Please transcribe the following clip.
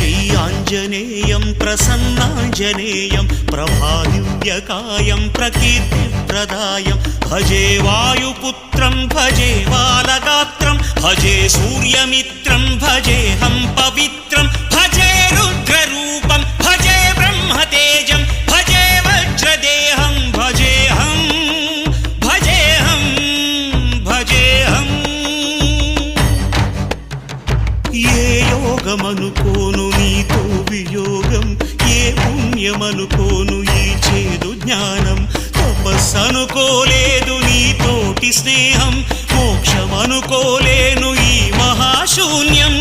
జై ఆంజనేయం ప్రసన్నాంజనేయం ప్రభాదివ్యకాయం ప్రకీర్తిప్రదాయం భజే వాయుపుత్రం భజే బాలగాత్రం భజే సూర్యమిత్రం భజేహం పవిత్రం భజే రుద్రరూపం భజే బ్రహ్మతేజం భజే వజ్రదేహం భజేహం భజేహం భజేహం. ఏ యోగమనుకోను నీతో వియోగం, ఏ పుణ్యమనుకోను ఈ చేదు జ్ఞానం, తపస్సనుకోలేదు నీతోటి స్నేహం, మోక్షమనుకోలేను ఈ మహాశూన్యం.